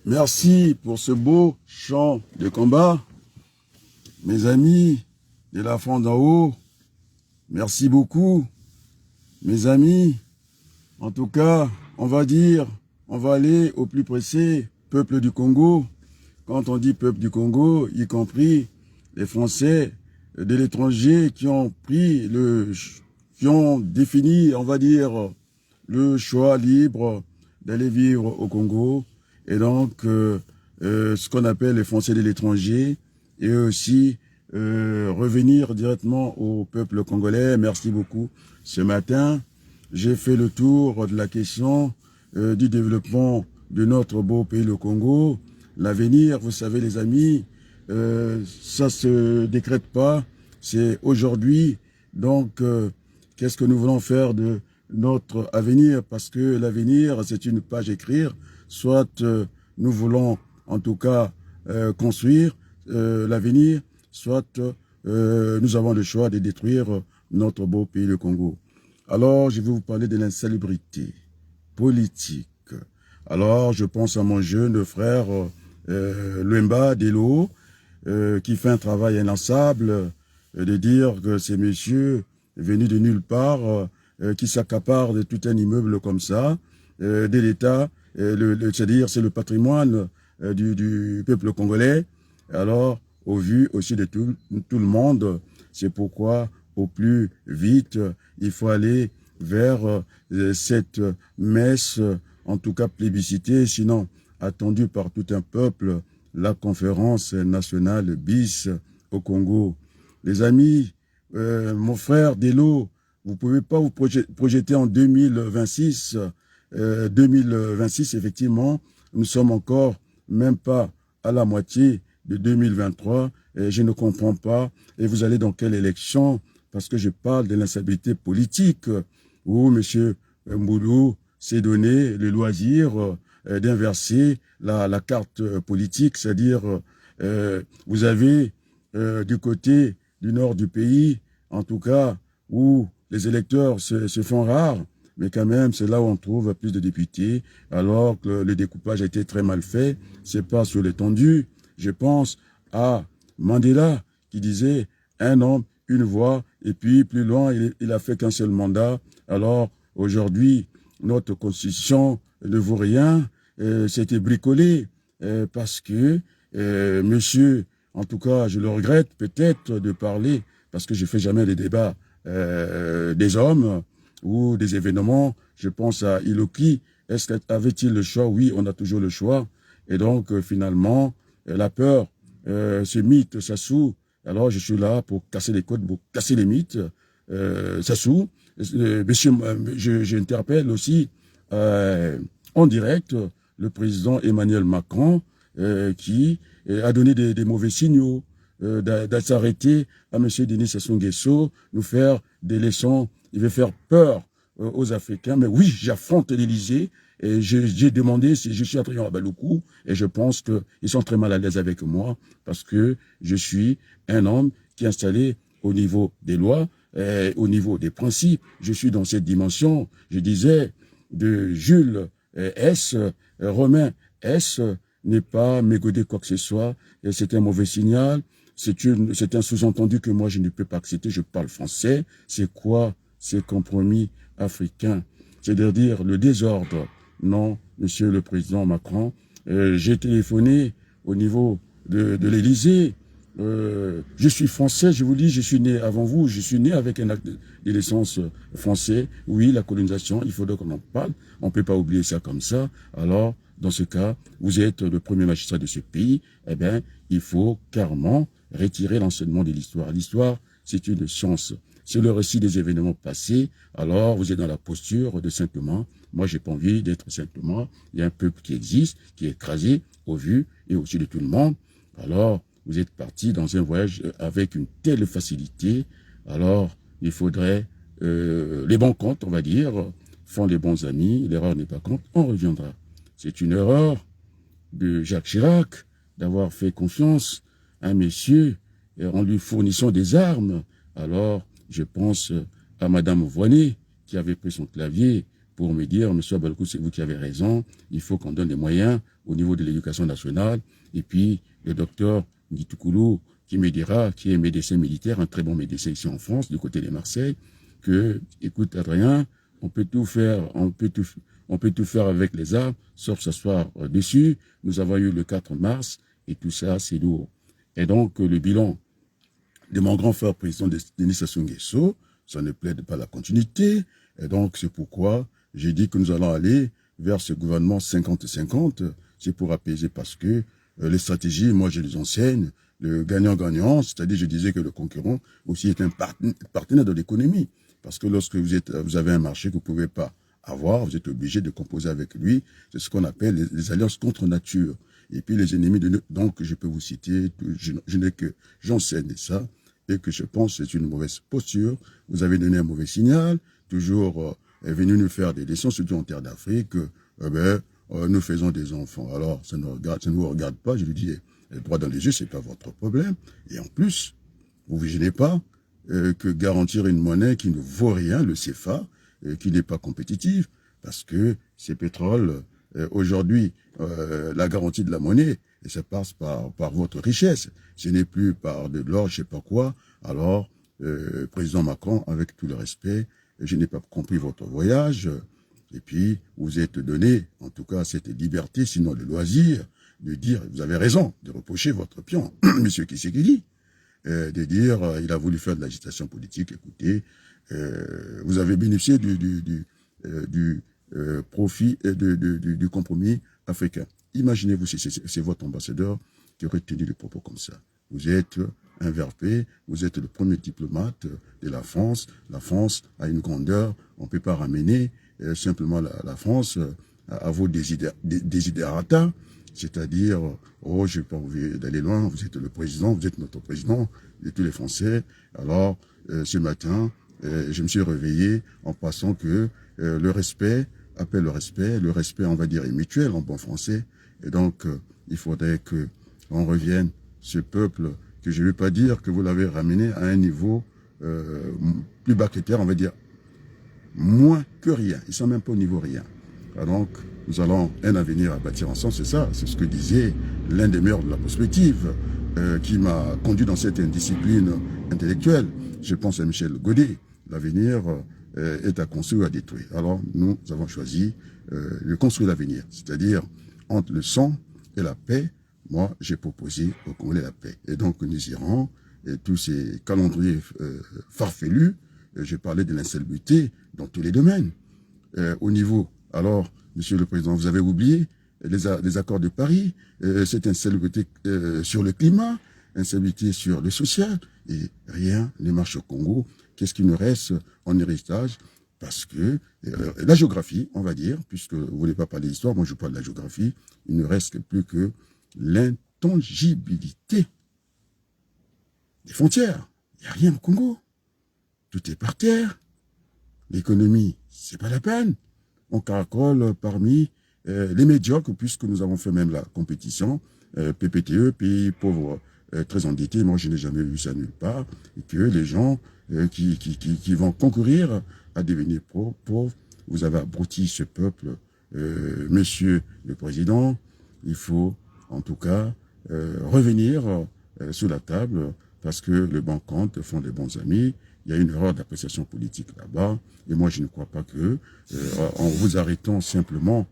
Merci pour ce beau chant de combat. Mes amis de la France d'en haut, merci beaucoup. Mes amis, en tout cas, on va aller au plus pressé, peuple du Congo. Quand on dit peuple du Congo, y compris les Français de l'étranger qui ont défini, on va dire, le choix libre d'aller vivre au Congo. Et donc, ce qu'on appelle les Français de l'étranger, et aussi revenir directement au peuple congolais. Merci beaucoup. Ce matin, j'ai fait le tour de la question du développement de notre beau pays, le Congo. L'avenir, vous savez les amis, ça se décrète pas, c'est aujourd'hui. Donc, qu'est-ce que nous voulons faire de notre avenir? Parce que l'avenir, c'est une page à écrire. Soit nous voulons en tout cas construire l'avenir, soit nous avons le choix de détruire notre beau pays, le Congo. Alors, je vais vous parler de l'insalubrité politique. Alors, je pense à mon jeune frère Luemba Delo, qui fait un travail inlassable, de dire que ces messieurs venus de nulle part, qui s'accaparent de tout un immeuble comme ça, de l'État, c'est-à-dire c'est le patrimoine du peuple congolais. Alors, au vu aussi de tout le monde, c'est pourquoi au plus vite, il faut aller vers cette messe, en tout cas plébiscitée, sinon attendue par tout un peuple, la conférence nationale BIS au Congo. Les amis, mon frère Delo, vous pouvez pas vous projeter en 2026. 2026, effectivement, nous sommes encore même pas à la moitié de 2023. Et je ne comprends pas. Et vous allez dans quelle élection? Parce que je parle de l'instabilité politique où M. Mboulou s'est donné le loisir d'inverser la carte politique. C'est-à-dire, vous avez du côté du nord du pays, en tout cas, où les électeurs se font rares, mais quand même, c'est là où on trouve plus de députés, alors que le découpage a été très mal fait. C'est pas sur l'étendue. Je pense à Mandela, qui disait un homme, une voix, et puis plus loin, il a fait qu'un seul mandat. Alors, aujourd'hui, notre constitution ne vaut rien. C'était bricolé, parce que monsieur, en tout cas, je le regrette peut-être de parler, parce que je fais jamais les débats des hommes, ou des événements. Je pense à Iloki. Est-ce qu'avait-il le choix? Oui, on a toujours le choix. Et donc, finalement, la peur, ce mythe, Sassou. Alors, je suis là pour casser les codes, pour casser les mythes. Sassou, monsieur, j'interpelle aussi en direct le président Emmanuel Macron, qui a donné des mauvais signaux, de s'arrêter à M. Denis Sassou Nguesso, nous faire des leçons. Il veut faire peur aux Africains. Mais oui, j'affronte l'Élysée et j'ai demandé si je suis Adrien Abaloukou et je pense qu'ils sont très mal à l'aise avec moi parce que je suis un homme qui est installé au niveau des lois, au niveau des principes. Je suis dans cette dimension. Je disais de Jules S, Romain S, n'est pas m'égoder quoi que ce soit, et c'est un mauvais signal, c'est un sous-entendu que moi je ne peux pas accepter, je parle français. C'est quoi ces compromis africains? C'est-à-dire le désordre. Non, monsieur le président Macron, j'ai téléphoné au niveau de l'Élysée. Je suis français, je vous dis, je suis né avant vous, je suis né avec un acte de naissance français. Oui, la colonisation, il faudrait qu'on en parle. On ne peut pas oublier ça comme ça. Alors, dans ce cas, vous êtes le premier magistrat de ce pays. Eh bien, il faut carrément retirer l'enseignement de l'histoire. L'histoire, c'est une science. C'est le récit des événements passés. Alors, vous êtes dans la posture de simplement, moi, j'ai pas envie d'être simplement, il y a un peuple qui existe, qui est écrasé au vu et au-dessus de tout le monde. Alors, vous êtes parti dans un voyage avec une telle facilité. Alors, il faudrait, les bons comptes, on va dire, font les bons amis, l'erreur n'est pas compte, on reviendra. C'est une erreur de Jacques Chirac d'avoir fait confiance à un monsieur en lui fournissant des armes. Alors, je pense à Madame Voynet qui avait pris son clavier pour me dire, monsieur Abalkou, c'est vous qui avez raison, il faut qu'on donne des moyens au niveau de l'éducation nationale. Et puis, le docteur Ngitoukulu qui me dira, qui est médecin militaire, un très bon médecin ici en France, du côté de Marseille, que, écoute, Adrien, on peut tout faire, on peut tout faire avec les armes, sauf s'asseoir dessus. Nous avons eu le 4 mars, et tout ça, c'est lourd. Et donc, le bilan de mon grand frère président Denis Sassou Nguesso, ça ne plaide pas la continuité. Et donc, c'est pourquoi j'ai dit que nous allons aller vers ce gouvernement 50-50. C'est pour apaiser parce que les stratégies, moi, je les enseigne. Le gagnant-gagnant, c'est-à-dire, je disais que le concurrent aussi est un partenaire de l'économie. Parce que lorsque vous avez un marché que vous ne pouvez pas avoir, vous êtes obligé de composer avec lui. C'est ce qu'on appelle les alliances contre nature. Et puis les ennemis donc je peux vous citer, je n'ai que j'enseigne ça, et que je pense que c'est une mauvaise posture. Vous avez donné un mauvais signal, toujours venu nous faire des leçons, surtout en terre d'Afrique, nous faisons des enfants. Alors, ça ne vous regarde pas, je lui dis, droit dans les yeux, c'est pas votre problème. Et en plus, vous ne vous gênez pas que garantir une monnaie qui ne vaut rien, le CFA, qui n'est pas compétitive, parce que ces pétroles, aujourd'hui, la garantie de la monnaie, et ça passe par votre richesse. Ce n'est plus par de l'or, je sais pas quoi. Alors, président Macron, avec tout le respect, je n'ai pas compris votre voyage. Et puis, vous êtes donné, en tout cas, cette liberté, sinon le loisir, de dire, vous avez raison, de reprocher votre pion, monsieur Tshisekedi, de dire, il a voulu faire de l'agitation politique. Écoutez, vous avez bénéficié du profit et du compromis africain. Imaginez-vous si c'est votre ambassadeur qui aurait tenu des propos comme ça. Vous êtes un verpé, vous êtes le premier diplomate de la France. La France a une grandeur, on ne peut pas ramener simplement la France à vos desiderata, c'est-à-dire, oh, je n'ai pas envie d'aller loin, vous êtes le président, vous êtes notre président de tous les Français. Alors, ce matin, je me suis réveillé en passant que le respect appelle le respect, on va dire, est mutuel en bon français, et donc, il faudrait que on revienne, ce peuple, que je ne veux pas dire que vous l'avez ramené à un niveau plus bas que terre, on va dire, moins que rien, ils ne sont même pas au niveau rien. Alors, donc, nous allons un avenir à bâtir ensemble, c'est ça, c'est ce que disait l'un des meilleurs de la prospective, qui m'a conduit dans cette indiscipline intellectuelle. Je pense à Michel Godet. L'avenir est à construire ou à détruire. Alors, nous avons choisi de construire l'avenir, c'est-à-dire entre le sang et la paix. Moi, j'ai proposé au Congolais la paix. Et donc, nous irons, et tous ces calendriers farfelus, j'ai parlé de l'insalubrité dans tous les domaines. Au niveau, alors, monsieur le président, vous avez oublié les accords de Paris, cette insalubrité sur le climat, insalubrité sur le social, et rien ne marche au Congo. Qu'est-ce qui nous reste en héritage? Parce que la géographie, on va dire, puisque vous ne voulez pas parler d'histoire, moi je parle de la géographie, il ne reste plus que l'intangibilité des frontières. Il n'y a rien au Congo. Tout est par terre. L'économie, c'est pas la peine. On caracole parmi les médiocres, puisque nous avons fait même la compétition, PPTE, pays pauvres, très endettés. Moi, je n'ai jamais vu ça nulle part. Et que les gens qui vont concourir à devenir pauvres, vous avez abruti ce peuple. Monsieur le Président, il faut en tout cas, revenir sur la table, parce que les bons comptes font des bons amis. Il y a une erreur d'appréciation politique là-bas, et moi je ne crois pas que, en vous arrêtant simplement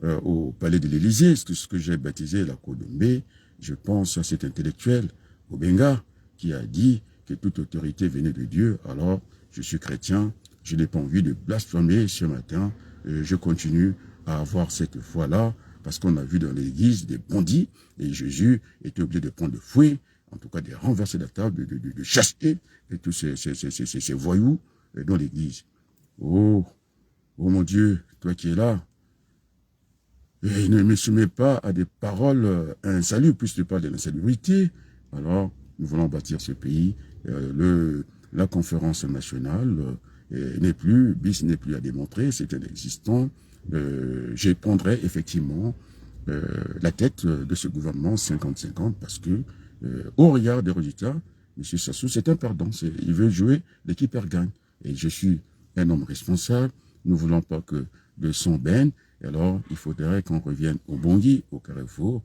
au palais de l'Élysée, ce que j'ai baptisé la cour de Mbé, je pense à cet intellectuel, Obenga, qui a dit que toute autorité venait de Dieu. Alors, je suis chrétien, je n'ai pas envie de blasphémer ce matin, je continue à avoir cette foi-là, parce qu'on a vu dans l'église des bandits, et Jésus était obligé de prendre le fouet, en tout cas de renverser la table, de chasser et tous ces voyous dans l'église. Oh mon Dieu, toi qui es là, et ne me soumets pas à des paroles insalubres, puisque tu parles de l'insalubrité. Alors, nous voulons bâtir ce pays. La conférence nationale n'est plus, bis n'est plus à démontrer, c'est inexistant. Je prendrai effectivement la tête de ce gouvernement 50-50 parce que, au regard des résultats, M. Sassou, c'est un perdant. Il veut jouer, l'équipe perd gagne. Et je suis un homme responsable. Nous ne voulons pas que le sang baigne. Alors, il faudrait qu'on revienne au bon Guy, au carrefour,